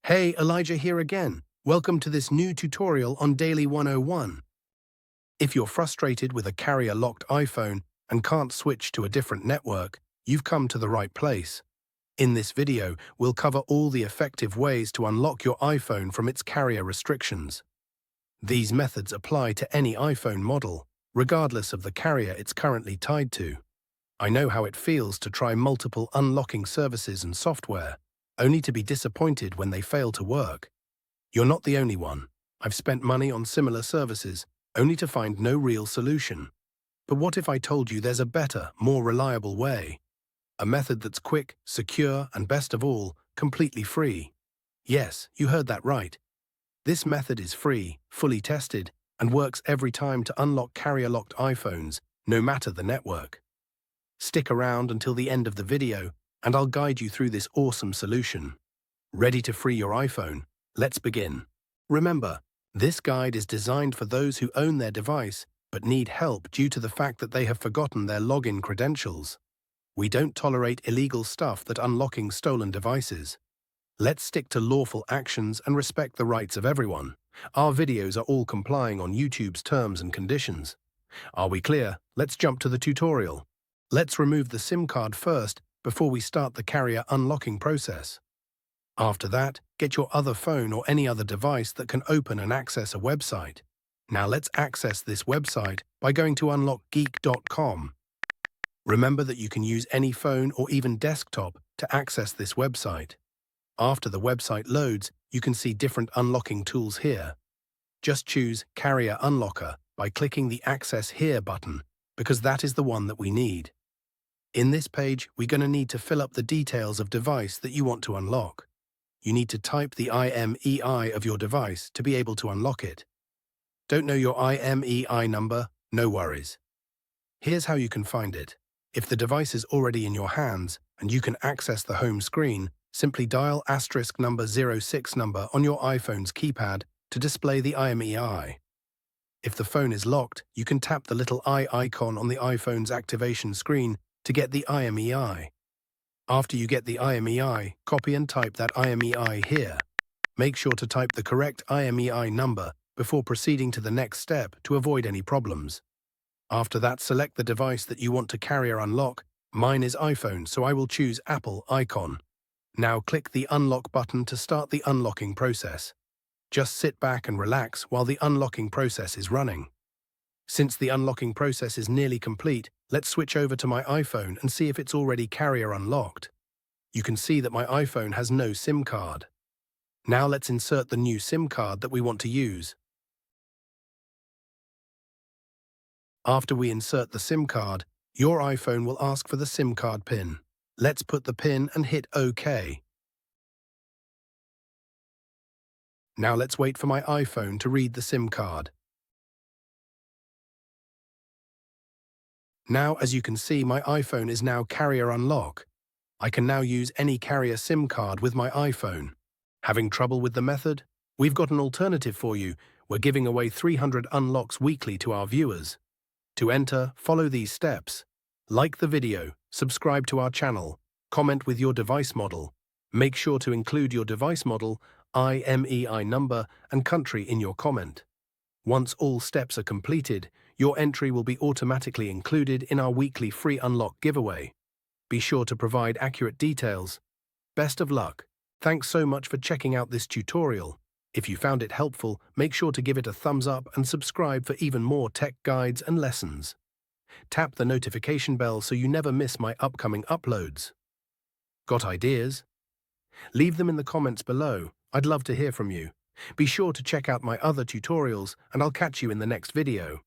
Hey, Elijah here again. Welcome to this new tutorial on Daily 101. If you're frustrated with a carrier-locked iPhone and can't switch to a different network, you've come to the right place. In this video, we'll cover all the effective ways to unlock your iPhone from its carrier restrictions. These methods apply to any iPhone model, regardless of the carrier it's currently tied to. I know how it feels to try multiple unlocking services and software, only to be disappointed when they fail to work. You're not the only one. I've spent money on similar services, only to find no real solution. But what if I told you there's a better, more reliable way? A method that's quick, secure, and best of all, completely free. Yes, you heard that right. This method is free, fully tested, and works every time to unlock carrier-locked iPhones, no matter the network. Stick around until the end of the video, and I'll guide you through this awesome solution. Ready to free your iPhone? Let's begin. Remember, this guide is designed for those who own their device but need help due to the fact that they have forgotten their login credentials. We don't tolerate illegal stuff that unlocking stolen devices. Let's stick to lawful actions and respect the rights of everyone. Our videos are all complying on YouTube's terms and conditions. Are we clear? Let's jump to the tutorial. Let's remove the SIM card first before we start the carrier unlocking process. After that, get your other phone or any other device that can open and access a website. Now let's access this website by going to unlockgeek.com. Remember that you can use any phone or even desktop to access this website. After the website loads, you can see different unlocking tools here. Just choose Carrier Unlocker by clicking the Access Here button, because that is the one that we need. In this page, we're going to need to fill up the details of device that you want to unlock. You need to type the IMEI of your device to be able to unlock it. Don't know your IMEI number? No worries. Here's how you can find it. If the device is already in your hands and you can access the home screen, simply dial *06 number on your iPhone's keypad to display the IMEI. If the phone is locked, you can tap the little eye icon on the iPhone's activation screen to get the IMEI. After you get the IMEI, copy and type that IMEI here. Make sure to type the correct IMEI number before proceeding to the next step to avoid any problems. After that, select the device that you want to carrier unlock. Mine is iPhone, so I will choose Apple icon. Now click the unlock button to start the unlocking process. Just sit back and relax while the unlocking process is running. Since the unlocking process is nearly complete, let's switch over to my iPhone and see if it's already carrier unlocked. You can see that my iPhone has no SIM card. Now let's insert the new SIM card that we want to use. After we insert the SIM card, your iPhone will ask for the SIM card PIN. Let's put the PIN and hit OK. Now let's wait for my iPhone to read the SIM card. Now, as you can see, my iPhone is now carrier unlock. I can now use any carrier SIM card with my iPhone. Having trouble with the method? We've got an alternative for you. We're giving away 300 unlocks weekly to our viewers. To enter, follow these steps. Like the video, subscribe to our channel, comment with your device model. Make sure to include your device model, IMEI number, and country in your comment. Once all steps are completed, your entry will be automatically included in our weekly free unlock giveaway. Be sure to provide accurate details. Best of luck. Thanks so much for checking out this tutorial. If you found it helpful, make sure to give it a thumbs up and subscribe for even more tech guides and lessons. Tap the notification bell so you never miss my upcoming uploads. Got ideas? Leave them in the comments below. I'd love to hear from you. Be sure to check out my other tutorials, and I'll catch you in the next video.